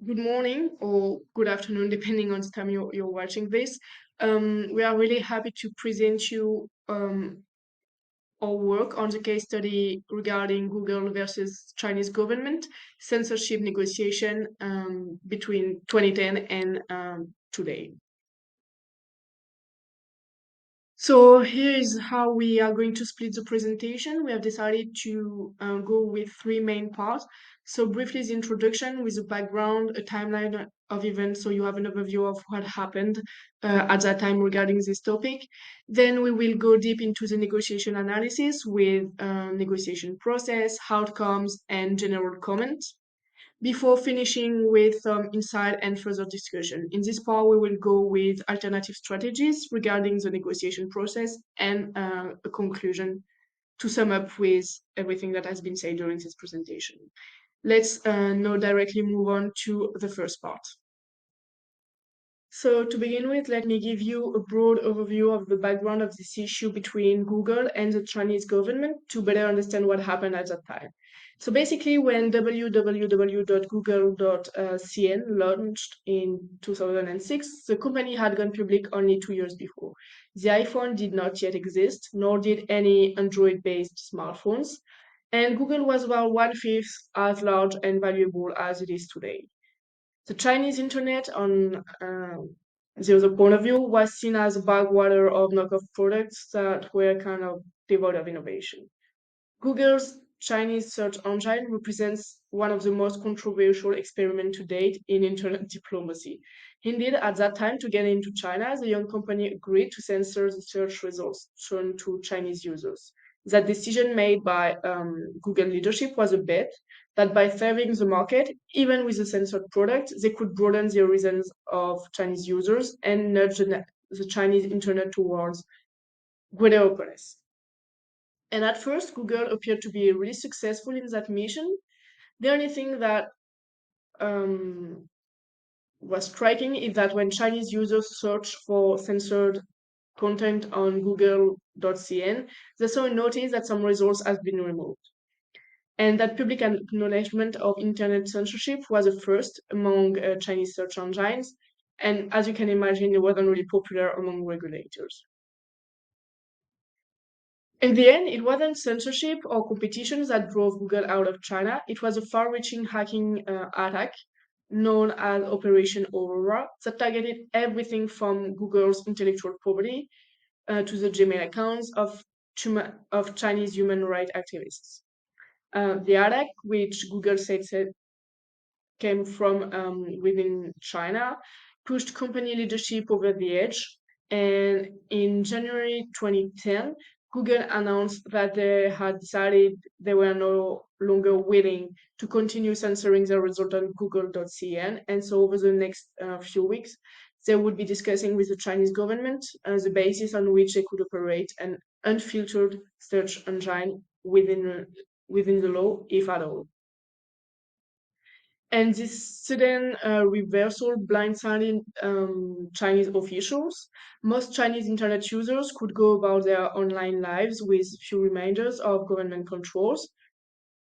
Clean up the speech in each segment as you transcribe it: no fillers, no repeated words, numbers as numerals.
Good morning or good afternoon, depending on the time you're watching this. We are really happy to present you our work on the case study regarding Google versus Chinese government censorship negotiation between 2010 and today. So here is how we are going to split the presentation. We have decided to go with three main parts. So briefly the introduction with a background, a timeline of events, so you have an overview of what happened at that time regarding this topic. Then we will go deep into the negotiation analysis with negotiation process, outcomes, and general comments before finishing with some insight and further discussion. In this part, we will go with alternative strategies regarding the negotiation process and a conclusion to sum up with everything that has been said during this presentation. Let's now directly move on to the first part. So to begin with, let me give you a broad overview of the background of this issue between Google and the Chinese government to better understand what happened at that time. So basically, when www.google.cn launched in 2006, the company had gone public only 2 years before. The iPhone did not yet exist, nor did any Android-based smartphones, and Google was about one-fifth as large and valuable as it is today. The Chinese internet, on the other point of view, was seen as a backwater of knockoff products that were kind of devoid of innovation. Google's Chinese search engine represents one of the most controversial experiments to date in internet diplomacy. Indeed, at that time, to get into China, the young company agreed to censor the search results shown to Chinese users. That decision made by Google leadership was a bet that by serving the market, even with a censored product, they could broaden the horizons of Chinese users and nudge the Chinese internet towards greater openness. And at first, Google appeared to be really successful in that mission. The only thing that um, was striking is that when Chinese users search for censored content on Google.cn, they saw a notice that some results have been removed. And that public acknowledgement of internet censorship was a first among Chinese search engines. And as you can imagine, it wasn't really popular among regulators. In the end, it wasn't censorship or competition that drove Google out of China. It was a far-reaching hacking attack known as Operation Aurora that targeted everything from Google's intellectual property to the Gmail accounts of Chinese human rights activists. The attack, which Google said came from within China, pushed company leadership over the edge. And in January 2010, Google announced that they had decided they were no longer willing to continue censoring the result on Google.cn. And so, over the next few weeks, they would be discussing with the Chinese government the basis on which they could operate an unfiltered search engine within the law, if at all. And this sudden reversal blindsided Chinese officials. Most Chinese internet users could go about their online lives with few reminders of government controls.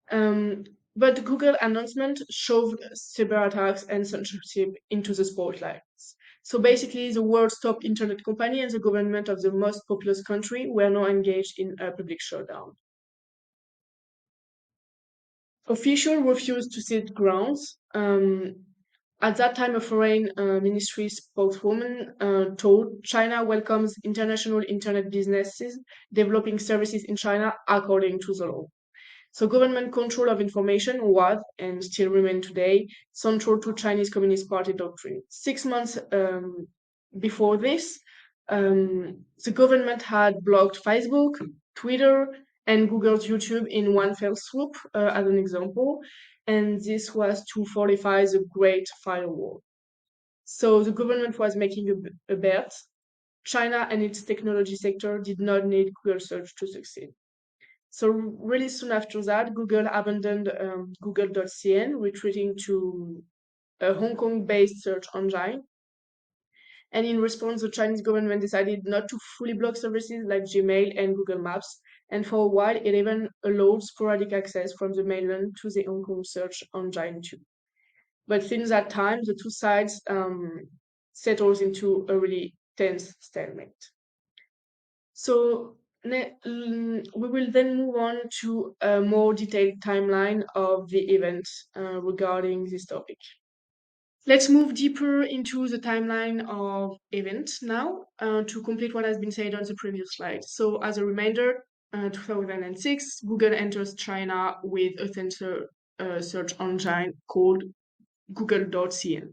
Um, but the Google announcement shoved cyber attacks and censorship into the spotlight. So basically, the world's top internet company and the government of the most populous country were now engaged in a public shutdown. Officials refused to cede grounds. At that time, a foreign ministry spokeswoman told China welcomes international internet businesses developing services in China according to the law. So government control of information was, and still remain today, central to Chinese Communist Party doctrine. 6 months before this, the government had blocked Facebook, Twitter, and Google's YouTube in one fell swoop, as an example, and this was to fortify the Great Firewall. So the government was making a bet. China and its technology sector did not need Google search to succeed. So really soon after that, Google abandoned Google.cn, retreating to a Hong Kong-based search engine. And in response, the Chinese government decided not to fully block services like Gmail and Google Maps. And for a while, it even allowed sporadic access from the mainland to the Hong Kong search engine too. But since that time, the two sides settles into a really tense stalemate. So we will then move on to a more detailed timeline of the events regarding this topic. Let's move deeper into the timeline of events now to complete what has been said on the previous slide. So, as a reminder, 2006, Google enters China with a censor search engine called Google.cn.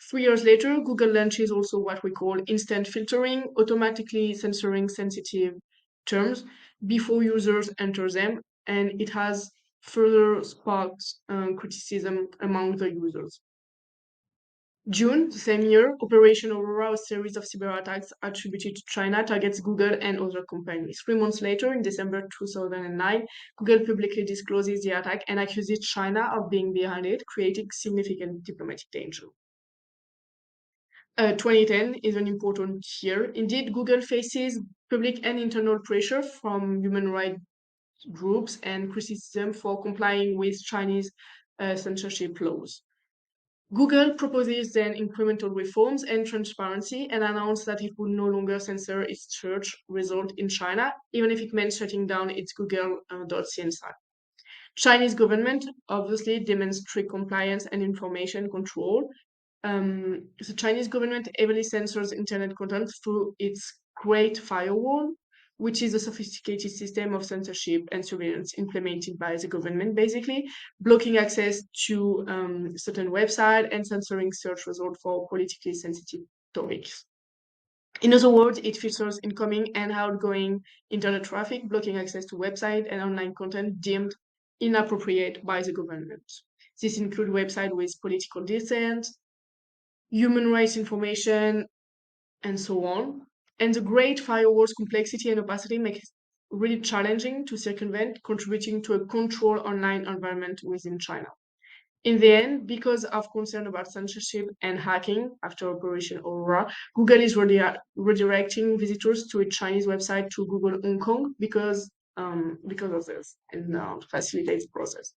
3 years later, Google launches also what we call instant filtering, automatically censoring sensitive terms before users enter them, and it has further sparked criticism among the users. June, the same year, Operation Aurora, a series of cyber attacks attributed to China, targets Google and other companies. 3 months later, in December 2009, Google publicly discloses the attack and accuses China of being behind it, creating significant diplomatic danger. 2010 is an important year. Indeed, Google faces public and internal pressure from human rights groups and criticism for complying with Chinese censorship laws. Google proposes then incremental reforms and transparency and announced that it would no longer censor its search result in China, even if it meant shutting down its Google.cn site. Chinese government obviously demands strict compliance and information control. The Chinese government heavily censors internet content through its Great Firewall, which is a sophisticated system of censorship and surveillance implemented by the government, basically blocking access to certain websites and censoring search results for politically sensitive topics. In other words, it filters incoming and outgoing internet traffic, blocking access to websites and online content deemed inappropriate by the government. This includes websites with political dissent, human rights information, and so on. And the Great Firewall's complexity and opacity make it really challenging to circumvent, contributing to a controlled online environment within China. In the end, because of concern about censorship and hacking after Operation Aurora, Google is redirecting visitors to a Chinese website to Google Hong Kong because of this and to facilitate the process.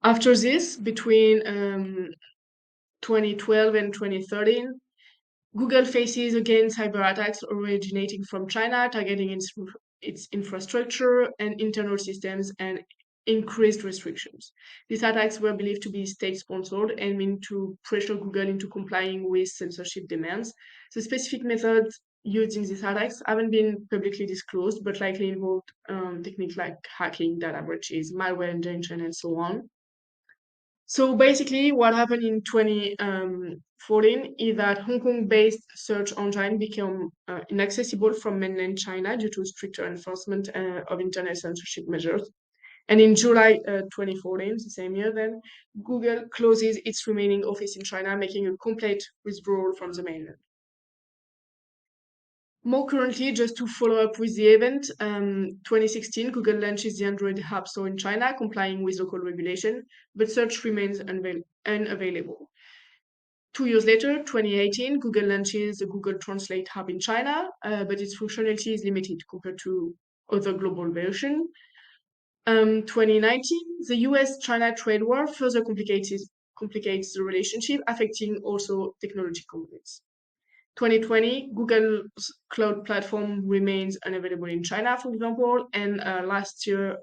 After this, between 2012 and 2013, Google faces again cyber attacks originating from China, targeting its infrastructure and internal systems and increased restrictions. These attacks were believed to be state-sponsored and meant to pressure Google into complying with censorship demands. The specific methods used in these attacks haven't been publicly disclosed, but likely involved techniques like hacking, data breaches, malware injection, and so on. So basically, what happened in 2014 is that Hong Kong-based search engine became inaccessible from mainland China due to stricter enforcement of internet censorship measures. And in July 2014, the same year then, Google closes its remaining office in China, making a complete withdrawal from the mainland. More currently, just to follow up with the event, 2016, Google launches the Android App Store in China, complying with local regulation, but search remains unavailable. 2 years later, 2018, Google launches the Google Translate Hub in China, but its functionality is limited compared to other global versions. 2019, the US-China trade war further complicates the relationship, affecting also technology companies. 2020, Google's cloud platform remains unavailable in China, for example, and last year,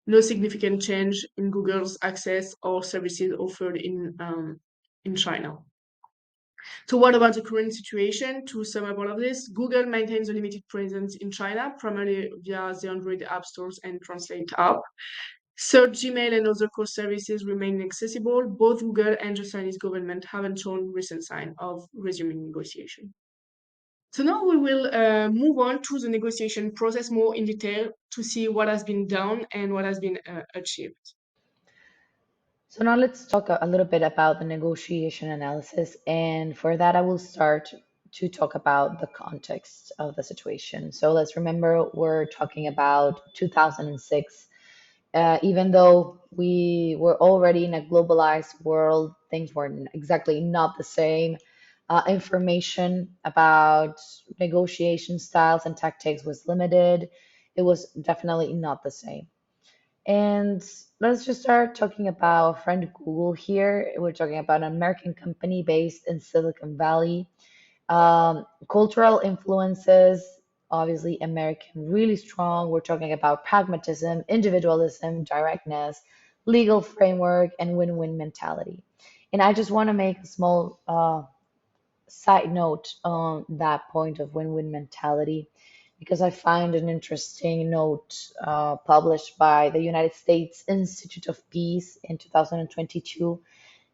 no significant change in Google's access or services offered in China. So what about the current situation? To sum up all of this, Google maintains a limited presence in China, primarily via the Android app stores and Translate app. Search, Gmail, and other core services remain accessible. Both Google and the Chinese government haven't shown recent sign of resuming negotiation. So now we will move on to the negotiation process more in detail to see what has been done and what has been achieved. So now let's talk a little bit about the negotiation analysis. And for that, I will start to talk about the context of the situation. So let's remember we're talking about 2006. Even though we were already in a globalized world, things were exactly not the same. Information about negotiation styles and tactics was limited. It was definitely not the same. And let's just start talking about our friend Google here. We're talking about an American company based in Silicon Valley. Cultural influences, obviously American, really strong. We're talking about pragmatism, individualism, directness, legal framework, and win-win mentality. And I just want to make a small side note on that point of win-win mentality because I find an interesting note published by the United States Institute of Peace in 2022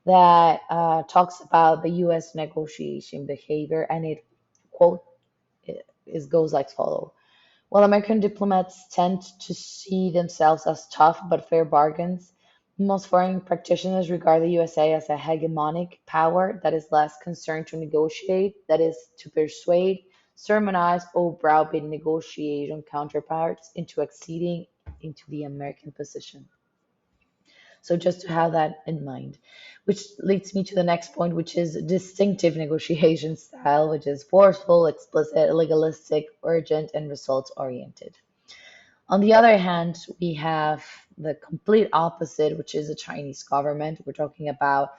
that talks about the U.S. negotiation behavior, and it quote it goes like follow. While American diplomats tend to see themselves as tough but fair bargains, most foreign practitioners regard the USA as a hegemonic power that is less concerned to negotiate, that is, to persuade, sermonize, or browbeat negotiation counterparts into acceding into the American position. So just to have that in mind, which leads me to the next point, which is distinctive negotiation style, which is forceful, explicit, legalistic, urgent, and results oriented. On the other hand, we have the complete opposite, which is the Chinese government. We're talking about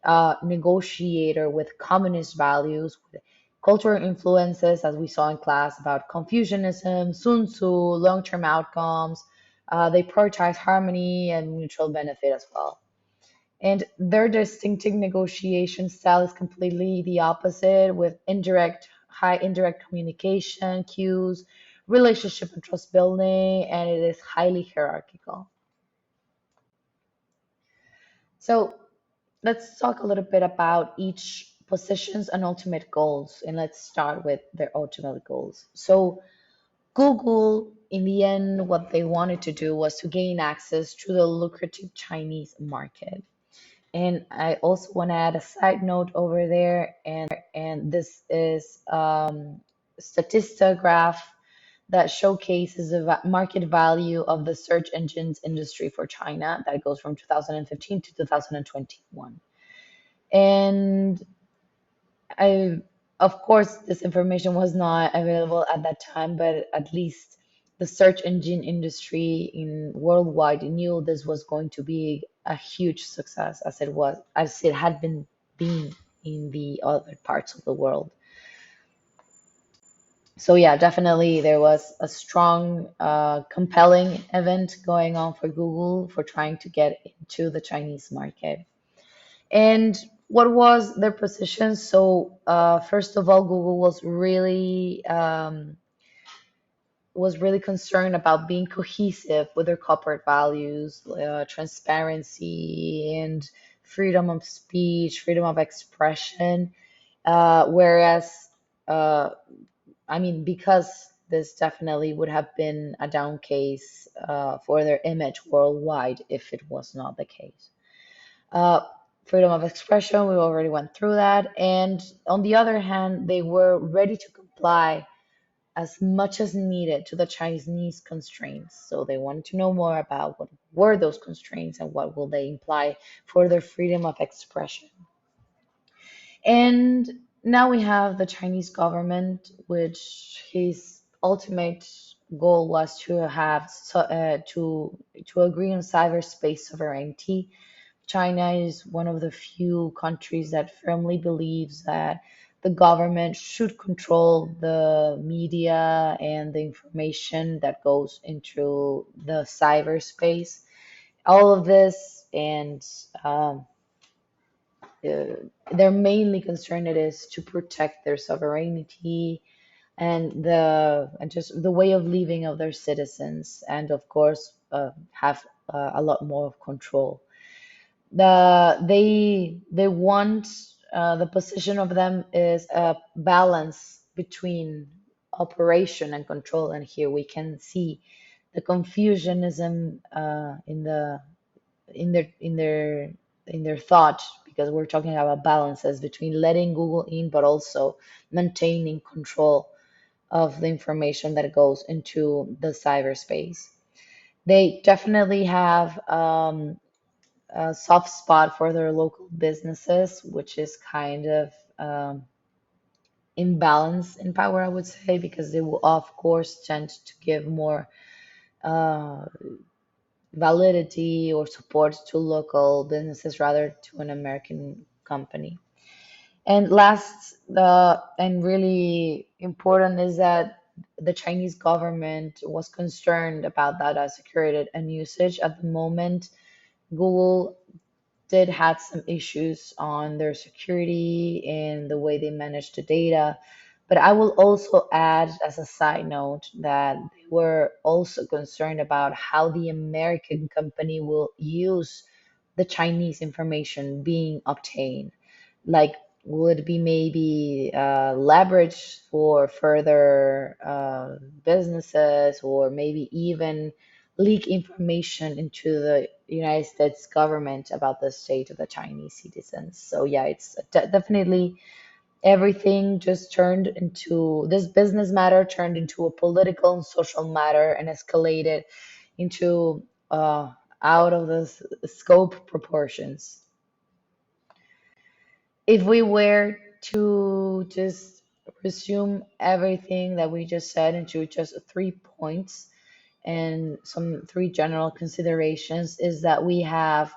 a negotiator with communist values, with cultural influences, as we saw in class, about Confucianism, Sun Tzu, long-term outcomes. They prioritize harmony and mutual benefit as well. And their distinctive negotiation style is completely the opposite, with high indirect communication, cues, relationship and trust building, and it is highly hierarchical. So let's talk a little bit about each positions and ultimate goals, and let's start with their ultimate goals. So Google, in the end, what they wanted to do was to gain access to the lucrative Chinese market. And I also want to add a side note over there, and this is statistograph that showcases the market value of the search engines industry for China that goes from 2015 to 2021. And I, of course, this information was not available at that time, but at least the search engine industry in worldwide knew this was going to be a huge success, as it had been in the other parts of the world. So yeah, definitely there was a strong, compelling event going on for Google for trying to get into the Chinese market. And what was their position? So, first of all, Google was really concerned about being cohesive with their corporate values, transparency, and freedom of speech, freedom of expression. Whereas, uh, I mean, because this definitely would have been a down case for their image worldwide if it was not the case. Uh, Freedom of expression, we already went through that. And on the other hand, they were ready to comply as much as needed to the Chinese constraints. So they wanted to know more about what were those constraints and what will they imply for their freedom of expression. And now we have the Chinese government, which his ultimate goal was to have to agree on cyberspace sovereignty. China is one of the few countries that firmly believes that the government should control the media and the information that goes into the cyberspace. All of this, and uh, their mainly concern it is to protect their sovereignty and just the way of living of their citizens, and of course have a lot more of control. They want the position of them is a balance between operation and control, and here we can see the confusionism in their in their in their thought, because we're talking about balances between letting Google in but also maintaining control of the information that goes into the cyberspace. They definitely have a soft spot for their local businesses, which is kind of imbalance in power, I would say, because they will, of course, tend to give more uh, validity or support to local businesses rather to an American company. And last, and really important is that the Chinese government was concerned about data security and usage. At the moment, Google did had some issues on their security and the way they manage the data. But I will also add as a side note that they were also concerned about how the American company will use the Chinese information being obtained. Like, would be maybe leverage for further businesses, or maybe even leak information into the United States government about the state of the Chinese citizens. So yeah, it's definitely everything just turned into this business matter turned into a political and social matter and escalated into out of the scope proportions. If we were to just resume everything that we just said into just 3 points, and some three general considerations is that we have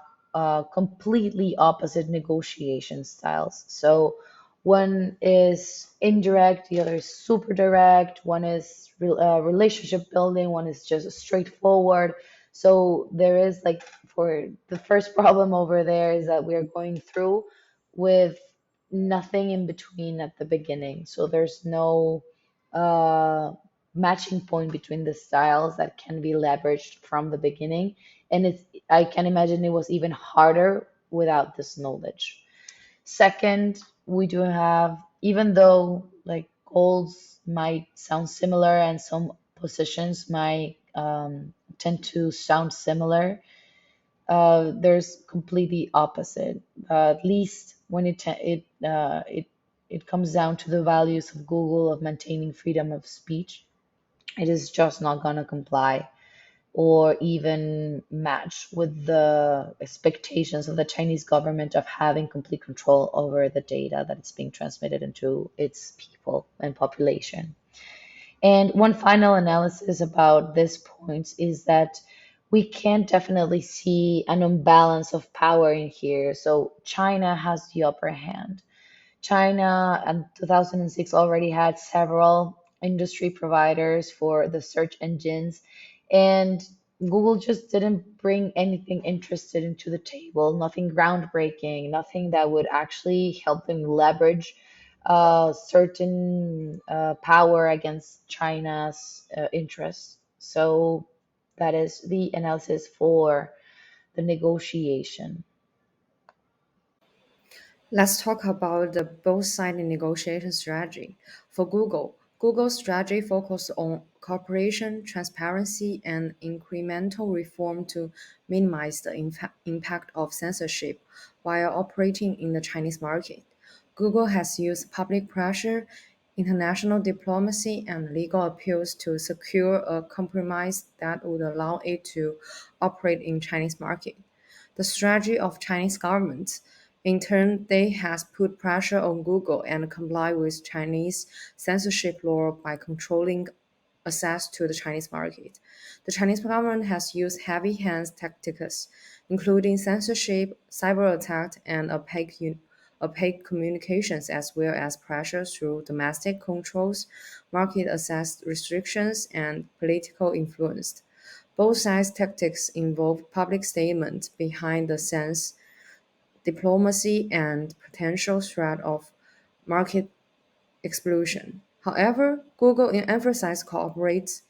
completely opposite negotiation styles. So one is indirect, the other is super direct, one is relationship building, one is just straightforward. So there is like, for the first problem over there is that we are going through with nothing in between at the beginning. So there's no uh, matching point between the styles that can be leveraged from the beginning. And it's, I can imagine it was even harder without this knowledge. Second, we do have, even though like goals might sound similar and some positions might tend to sound similar, there's completely opposite. At least when it comes down to the values of Google of maintaining freedom of speech, it is just not gonna comply or even match with the expectations of the Chinese government of having complete control over the data that is being transmitted into its people and population. And one final analysis about this point is that we can definitely see an imbalance of power in here. So China has the upper hand. China in 2006 already had several industry providers for the search engines, and Google just didn't bring anything interested into the table, nothing groundbreaking, nothing that would actually help them leverage certain power against China's interests. So that is the analysis for the negotiation. Let's talk about the both-sided negotiation strategy. For Google, Google's strategy focused on cooperation, transparency, and incremental reform to minimize the impact of censorship while operating in the Chinese market. Google has used public pressure, international diplomacy, and legal appeals to secure a compromise that would allow it to operate in Chinese market. The strategy of Chinese government, in turn, they has put pressure on Google and comply with Chinese censorship law by controlling access to the Chinese market. The Chinese government has used heavy hands tactics, including censorship, cyber attack, and opaque communications, as well as pressure through domestic controls, market access restrictions, and political influence. Both sides' tactics involve public statements behind the scenes, diplomacy, and potential threat of market explosion. However, Google emphasizes cooperate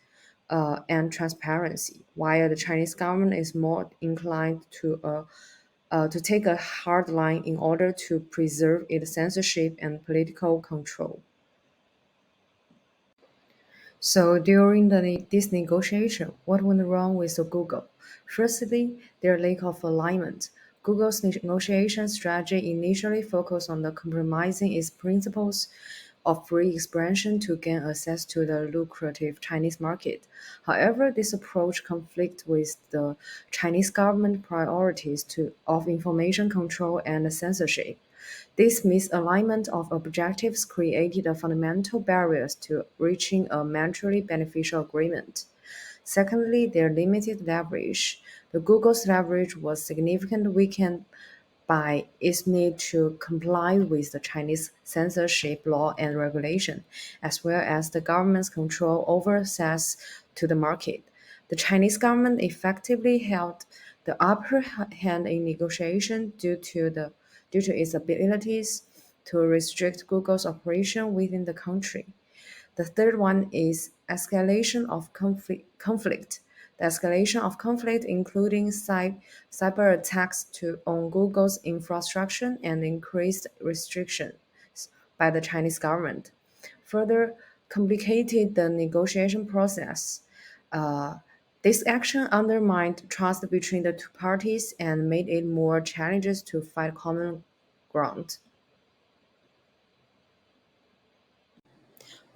and transparency, while the Chinese government is more inclined to take a hard line in order to preserve its censorship and political control. So during this negotiation, what went wrong with Google? Firstly, their lack of alignment. Google's negotiation strategy initially focused on the compromising its principles of free expression to gain access to the lucrative Chinese market. However, this approach conflicts with the Chinese government priorities of information control and censorship. This misalignment of objectives created a fundamental barriers to reaching a mutually beneficial agreement. Secondly, their limited leverage. The Google's leverage was significantly weakened by its need to comply with the Chinese censorship law and regulation, as well as the government's control over access to the market. The Chinese government effectively held the upper hand in negotiation due to its abilities to restrict Google's operation within the country. The third one is escalation of conflict. The escalation of conflict, including cyber attacks on Google's infrastructure and increased restrictions by the Chinese government, further complicated the negotiation process. Uh, this action undermined trust between the two parties and made it more challenging to find common ground.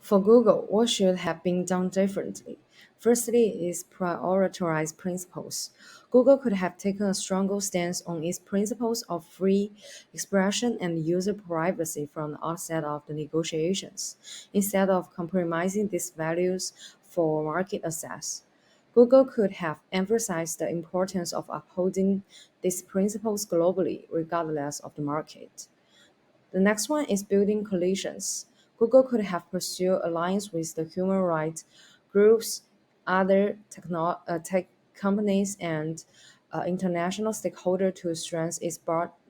For Google, what should have been done differently? Firstly, is prioritize principles. Google could have taken a stronger stance on its principles of free expression and user privacy from the outset of the negotiations, instead of compromising these values for market access. Google could have emphasized the importance of upholding these principles globally, regardless of the market. The next one is building coalitions. Google could have pursued alliance with the human rights groups, other tech companies, and international stakeholders to strengthen its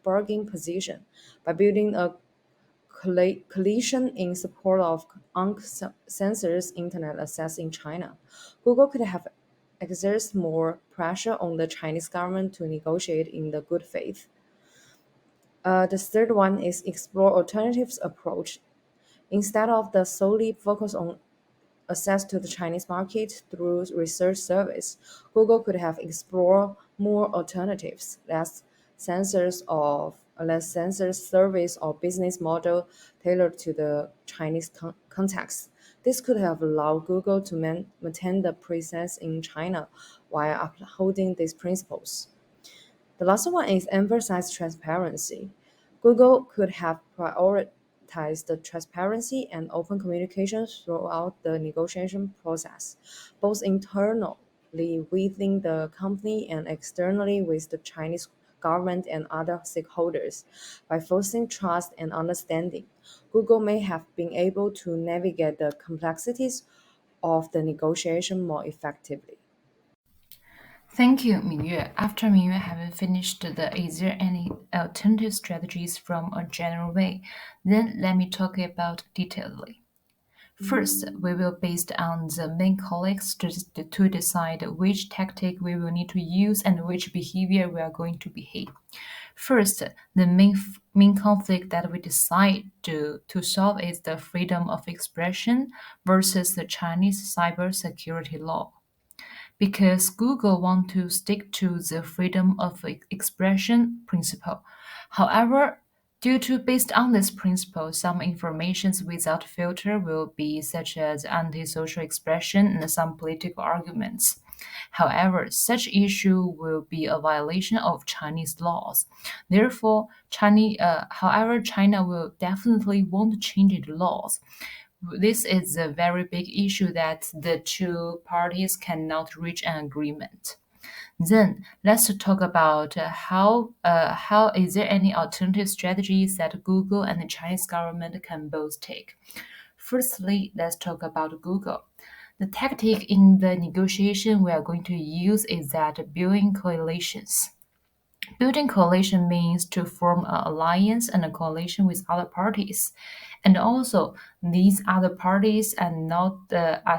bargaining position by building a coalition in support of uncensored internet access in China. Google could have exerted more pressure on the Chinese government to negotiate in the good faith. The third one is explore alternatives approach. Instead of the solely focus on access to the Chinese market through research service, Google could have explored more alternatives, less censored service or business model tailored to the Chinese context. This could have allowed Google to maintain the presence in China while upholding these principles. The last one is emphasize transparency. Google could have prioritized the transparency and open communication throughout the negotiation process, both internally within the company and externally with the Chinese government and other stakeholders. By fostering trust and understanding, Google may have been able to navigate the complexities of the negotiation more effectively. Thank you, Mingyue. After Mingyue having finished the is there any alternative strategies from a general way, then let me talk about detailedly. First, we will based on the main colleagues to decide which tactic we will need to use and which behavior we are going to behave. First, the main conflict that we decide to solve is the freedom of expression versus the Chinese cybersecurity law because Google want to stick to the freedom of expression principle. However, due to based on this principle, some informations without filter will be such as antisocial expression and some political arguments. However, such issue will be a violation of Chinese laws. Therefore, China will definitely won't change the laws. This is a very big issue that the two parties cannot reach an agreement. Then let's talk about how is there any alternative strategies that Google and the Chinese government can both take. Firstly, let's talk about Google. The tactic in the negotiation we are going to use is that building coalitions. Building coalition means to form an alliance and a coalition with other parties. And also, these other parties are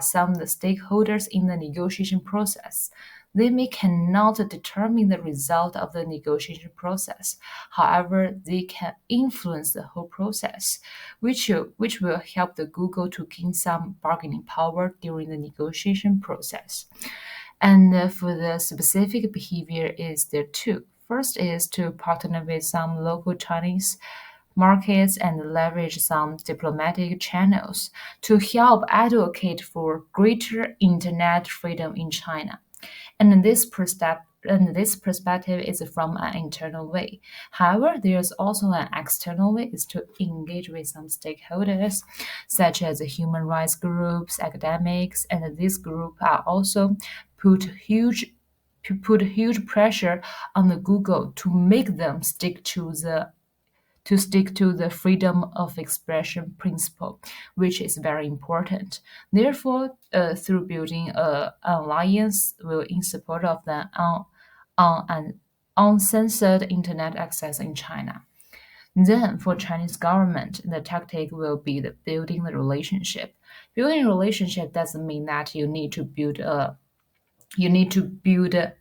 some of the stakeholders in the negotiation process. They cannot determine the result of the negotiation process. However, they can influence the whole process, which will help the Google to gain some bargaining power during the negotiation process. And for the specific behavior is there two. First is to partner with some local Chinese markets and leverage some diplomatic channels to help advocate for greater internet freedom in China. And this perspective is from an internal way. However, there's also an external way is to engage with some stakeholders, such as human rights groups, academics, and this group are also put huge pressure on the Google to make them stick to the freedom of expression principle, which is very important. Therefore, through building an alliance in support of the an uncensored internet access in China. Then, for Chinese government, the tactic will be building the relationship. Building a relationship doesn't mean that you need to build an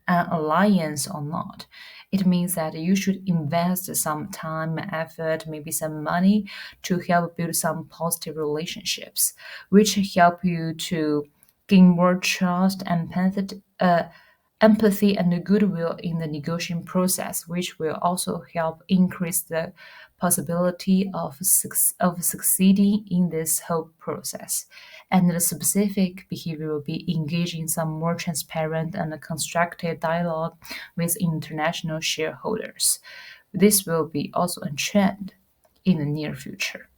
alliance or not. It means that you should invest some time, effort, maybe some money to help build some positive relationships, which help you to gain more trust and empathy and goodwill in the negotiation process, which will also help increase the possibility of succeeding in this whole process. And the specific behavior will be engaging in some more transparent and constructive dialogue with international shareholders. This will be also a trend in the near future.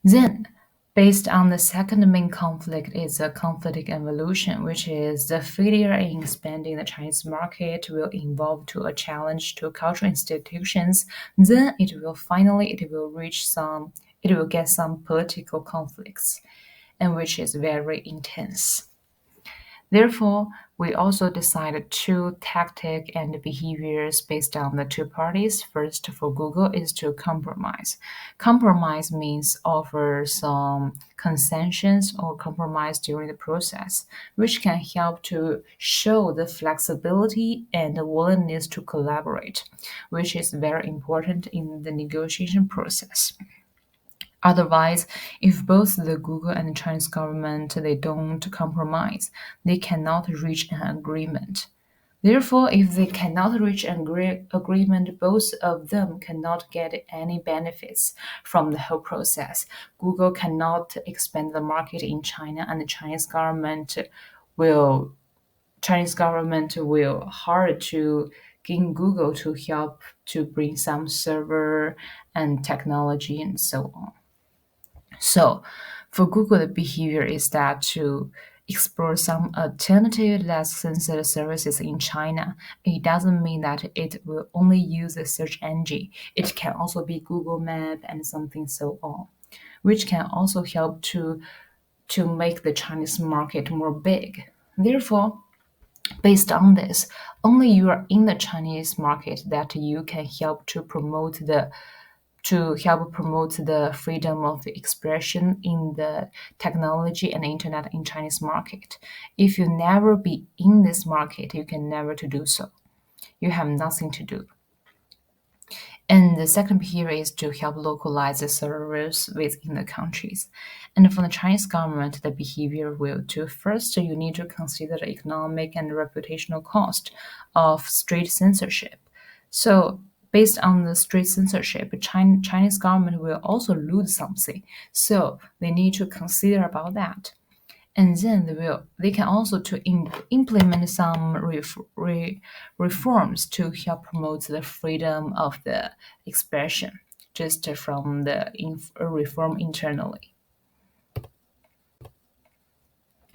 Then, based on the second main conflict is the conflict evolution, which is the failure in expanding the Chinese market will involve to a challenge to cultural institutions. Then it will get some political conflicts, and which is very intense. Therefore, we also decided two tactics and behaviors based on the two parties. First, for Google is to compromise. Compromise means offer some concessions or compromise during the process, which can help to show the flexibility and the willingness to collaborate, which is very important in the negotiation process. Otherwise, if both the Google and the Chinese government they don't compromise, they cannot reach an agreement. Therefore, if they cannot reach an agreement, both of them cannot get any benefits from the whole process. Google cannot expand the market in China, and the Chinese government will hard to gain Google to help to bring some server and technology and so on. So, for Google, the behavior is that to explore some alternative, less censored services in China. It doesn't mean that it will only use a search engine. It can also be Google Map and something so on, which can also help to make the Chinese market more big. Therefore, based on this, only you are in the Chinese market that you can help to promote the freedom of expression in the technology and internet in Chinese market. If you never be in this market, you can never to do so. You have nothing to do. And the second behavior is to help localize the servers within the countries. And for the Chinese government, the behavior will to first you need to consider the economic and reputational cost of strict censorship. So based on the strict censorship, Chinese government will also lose something. So they need to consider about that. And then they can also to implement some reforms to help promote the freedom of the expression, just from the reform internally.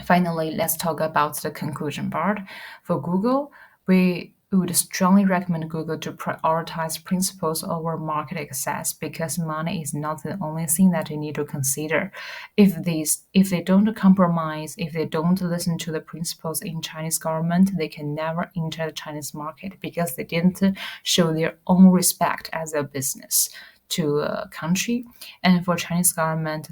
Finally, let's talk about the conclusion part. For Google, we would strongly recommend Google to prioritize principles over market access because money is not the only thing that you need to consider. If they don't compromise, if they don't listen to the principles in Chinese government, they can never enter the Chinese market because they didn't show their own respect as a business to a country. And for Chinese government,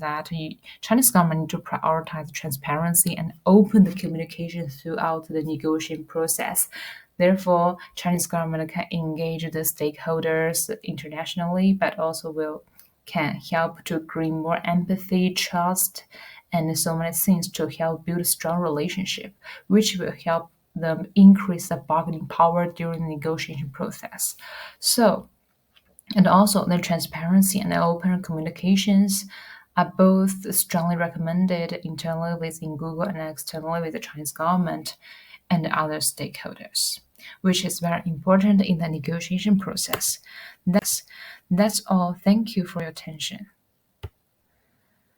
Chinese government need to prioritize transparency and open the communication throughout the negotiation process. Therefore, Chinese government can engage the stakeholders internationally, but also can help to bring more empathy, trust, and so many things to help build a strong relationship, which will help them increase the bargaining power during the negotiation process. And also the transparency and open communications are both strongly recommended internally within Google and externally with the Chinese government and other stakeholders, which is very important in the negotiation process. That's all. Thank you for your attention.